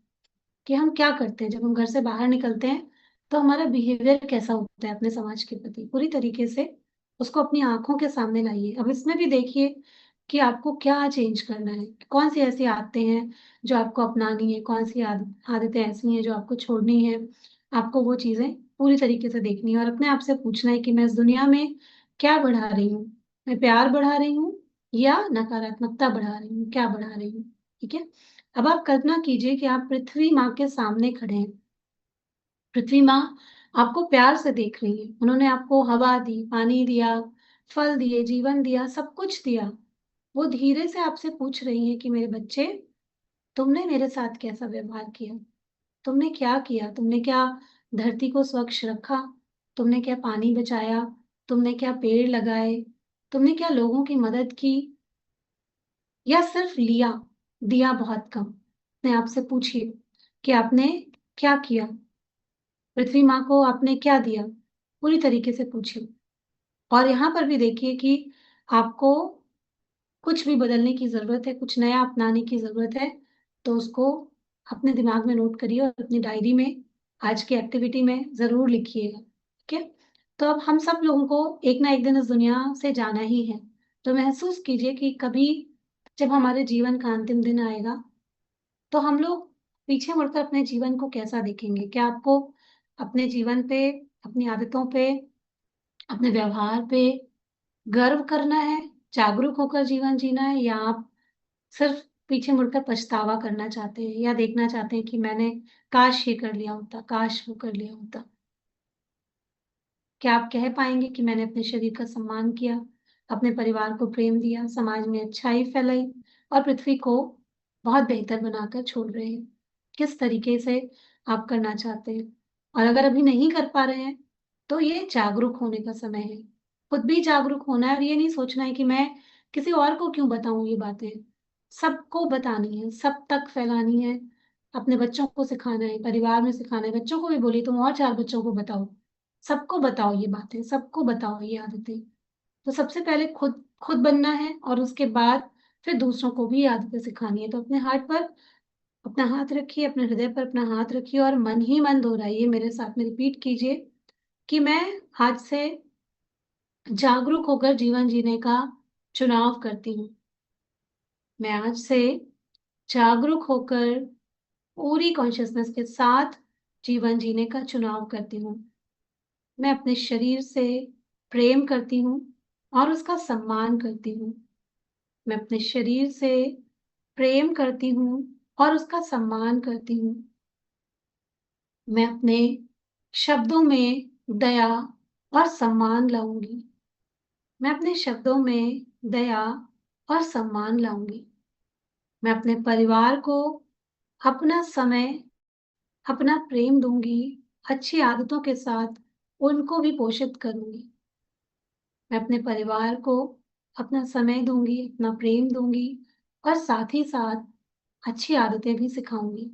कि हम क्या करते हैं। जब हम घर से बाहर निकलते हैं, तो हमारा बिहेवियर कैसा होता है अपने समाज के प्रति। पूरी तरीके से उसको अपनी आँखों के सामने लाइए। अब इसमें भी देखिए कि आपको क्या चेंज करना है, कौन-सी ऐसी आदतें हैं जो आपको अपनानी है, कौन-सी आदतें ऐसी हैं जो आपको छोड़नी है। आपको वो चीज़ें पूरी तरीके से देखनी है और अपने आप से पूछना है कि मैं इस दुनिया में क्या बढ़ा रही हूँ? मैं प्यार बढ़ा रही हूँ या नकारात्मकता बढ़ा रही हूँ? क्या बढ़ा रही हूँ? ठीक है? अब आप कल्पना कीजिए कि आप पृथ्वी माँ के सामने खड़े हैं। पृथ्वी माँ आपको प्यार से देख रही है। उन्होंने आपको हवा दी, पानी दिया, फल दिए, जीवन दिया, सब कुछ दिया। वो धीरे से आपसे पूछ रही हैं कि मेरे बच्चे, तुमने मेरे साथ कैसा व्यवहार किया? तुमने क्या किया? तुमने क्या धरती को स्वच्छ रखा? तुमने क्या पानी बचाया? तुमने क्या पेड़ लगाए? तुमने क्या लोगों की मदद की? या सिर्फ लिया, दिया बहुत कम? अपने आप से पूछिए कि आपने क्या किया? पृथ्वी माँ को आपने क्या दिया? पूरी तरीके से पूछिए और यहाँ पर भी देखिए कि आपको कुछ भी बदलने की ज़रूरत है, कुछ नया अपनाने की ज़रूरत है, तो उसको अपने दिमाग में नोट करिए और अपनी डायरी में आज की एक्टिविटी में ज़रूर लिखिएगा, ठीक है? तो अब हम सब लोगों को एक ना एक दिन इस दुनिया से जाना ही है, तो महसूस कीजिए कि कभी जब हमारे जीवन का अंतिम दिन आएगा, तो हम लोग पीछे मुड़कर अपने जीवन को कैसा देखेंगे? क्या आपको अपने जीवन पे, अपनी आदतों पे, अपने व्यवहार पे गर्व करना है, जागरूक होकर जीवन जीना है या आप सिर्फ़ पीछे मुड़कर पछतावा करना चाहते हैं या देखना चाहते हैं कि मैंने काश ये कर लिया होता, काश वो कर लिया होता? क्या आप कह पाएँगे कि मैंने अपने शरीर का सम्मान किया, अपने परिवार को प्रेम दिया, समाज में अच्छाई फैलाई और पृथ्वी को बहुत बेहतर बनाकर छोड़ रहे हैं? किस तरीके से आप करना चाहते हैं? और अगर अभी नहीं कर पा रहे हैं, तो ये जागरूक होने का समय है। खुद भी जागरूक होना है और ये नहीं सोचना है कि मैं किसी और को क्यों बताऊं ये बातें। सबको बतानी है, सब तक फैलानी है। अपने बच्चों को सिखाना है, परिवार में सिखाना है। बच्चों को भी बोलिए तुम और 4 बच्चों को बताओ। सबको बताओ ये बातें, सबको बताओ ये आदतें। तो सबसे पहले खुद खुद बनना है और उसके बाद फिर दूसरों को भी ये आदतें सिखानी है। तो अपने हार्ट पर अपना हाथ रखिए, अपने हृदय पर अपना हाथ रखिए और मन ही मन दोहराइए, मेरे साथ में रिपीट कीजिए कि मैं आज से जागरूक होकर जीवन जीने का चुनाव करती हूँ। मैं आज से जागरूक होकर पूरी कॉन्शियसनेस के साथ जीवन जीने का चुनाव करती हूँ। मैं अपने शरीर से प्रेम करती हूँ और उसका सम्मान करती हूँ। मैं अपने शरीर से प्रेम करती हूँ और उसका सम्मान करती हूँ। मैं अपने शब्दों में दया और सम्मान लाऊंगी। मैं अपने शब्दों में दया और सम्मान लाऊंगी। मैं अपने परिवार को अपना समय, अपना प्रेम दूंगी। अच्छी आदतों के साथ उनको भी पोषित करूंगी। मैं अपने परिवार को अपना समय दूंगी, अपना प्रेम दूंगी और साथ ही साथ अच्छी आदतें भी सिखाऊंगी।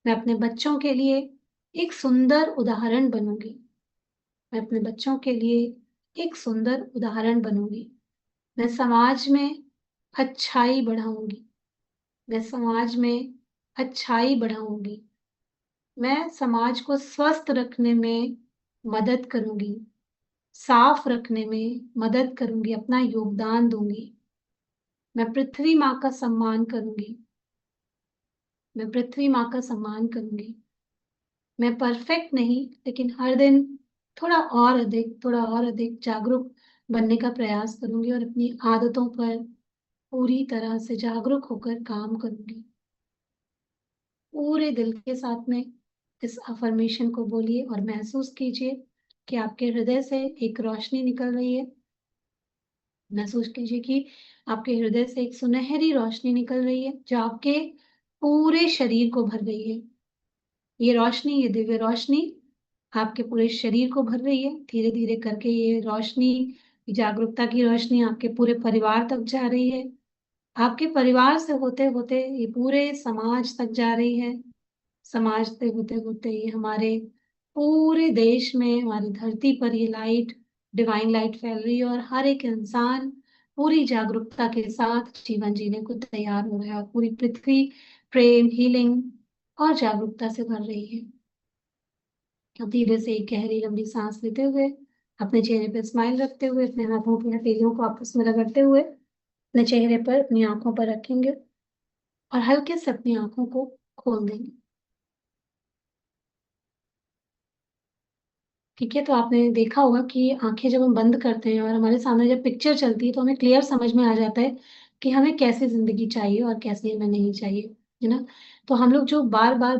मैं अपने बच्चों के लिए एक सुंदर उदाहरण बनूंगी। मैं अपने बच्चों के लिए एक सुंदर उदाहरण बनूंगी। मैं समाज में अच्छाई बढ़ाऊंगी। मैं समाज में अच्छाई बढ़ाऊंगी। मैं समाज को स्वस्थ रखने में मदद करूंगी, साफ रखने में मदद करूंगी, अपना योगदान दूंगी। मैं पृथ्वी माँ का सम्मान करूंगी। मैं पृथ्वी माँ का सम्मान करूंगी। मैं परफेक्ट नहीं, लेकिन हर दिन थोड़ा और अधिक जागरूक बनने का प्रयास करूंगी और अपनी आदतों पर पूरी तरह से जागरूक होकर काम करूंगी। पूरे दिल के साथ में इस अफर्मेशन को बोलिए और महसूस कीजिए कि आपके हृदय से एक रोशनी निकल रही है। महसूस कीजिए कि आपके हृदय से एक सुनहरी रोशनी निकल रही है जो आपके पूरे शरीर को भर रही है। ये रोशनी, ये दिव्य रोशनी आपके पूरे शरीर को भर रही है। धीरे धीरे करके ये रोशनी, ये जागरूकता की रोशनी आपके पूरे परिवार तक जा रही है। आपके परिवार से होते होते ये पूरे समाज तक जा रही है। समाज से होते होते ये हमारे पूरे देश में, हमारी धरती पर ये लाइट, डिवाइन लाइट फैल रही है और हर एक इंसान पूरी जागरूकता के साथ जीवन जीने को तैयार हो रहा है और पूरी पृथ्वी प्रेम, हीलिंग और जागरूकता से भर रही है। अब धीरे से एक गहरी लंबी सांस लेते हुए, अपने चेहरे पर स्माइल रखते हुए, अपने हाथों की हथेलियों को आपस में रगड़ते हुए अपने चेहरे पर, अपनी आंखों पर रखेंगे और हल्के से अपनी आंखों को खोल देंगे। ठीक है, तो आपने देखा होगा कि आंखें जब हम बंद करते हैं और हमारे सामने जब पिक्चर चलती है तो हमें क्लियर समझ में आ जाता है कि हमें कैसी जिंदगी चाहिए और कैसी हमें नहीं चाहिए, है ना। तो हम लोग जो बार बार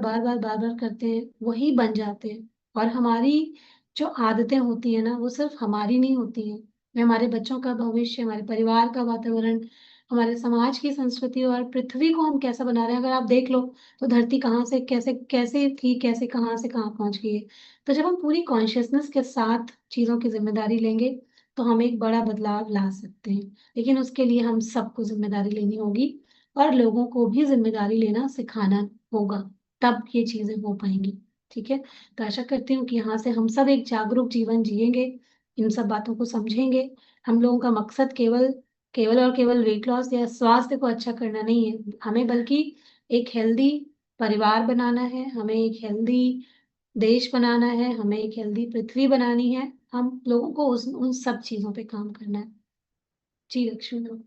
करते हैं वही बन जाते हैं। और हमारी जो आदतें होती है ना, वो सिर्फ हमारी नहीं होती हैं, वे हमारे बच्चों का भविष्य, हमारे परिवार का वातावरण, हमारे समाज की संस्कृति और पृथ्वी को हम कैसा बना रहे हैं। अगर आप देख लो तो धरती कहाँ से कैसे कैसे थी, कैसे कहाँ से कहाँ पहुंच गई है। तो जब हम पूरी कॉन्शियसनेस के साथ चीजों की जिम्मेदारी लेंगे तो हम एक बड़ा बदलाव ला सकते हैं। लेकिन उसके लिए हम सबको जिम्मेदारी लेनी होगी और लोगों को भी जिम्मेदारी लेना सिखाना होगा, तब ये चीजें हो पाएंगी। ठीक है, तो आशा करती हूँ कि यहाँ से हम सब एक जागरूक जीवन जिएंगे, इन सब बातों को समझेंगे। हम लोगों का मकसद केवल केवल और केवल वेट लॉस या स्वास्थ्य को अच्छा करना नहीं है, हमें बल्कि एक हेल्दी परिवार बनाना है, हमें एक हेल्दी देश बनाना है, हमें एक हेल्दी पृथ्वी बनानी है। हम लोगों को उन सब चीजों पे काम करना है। जी लक्ष्मी मैम।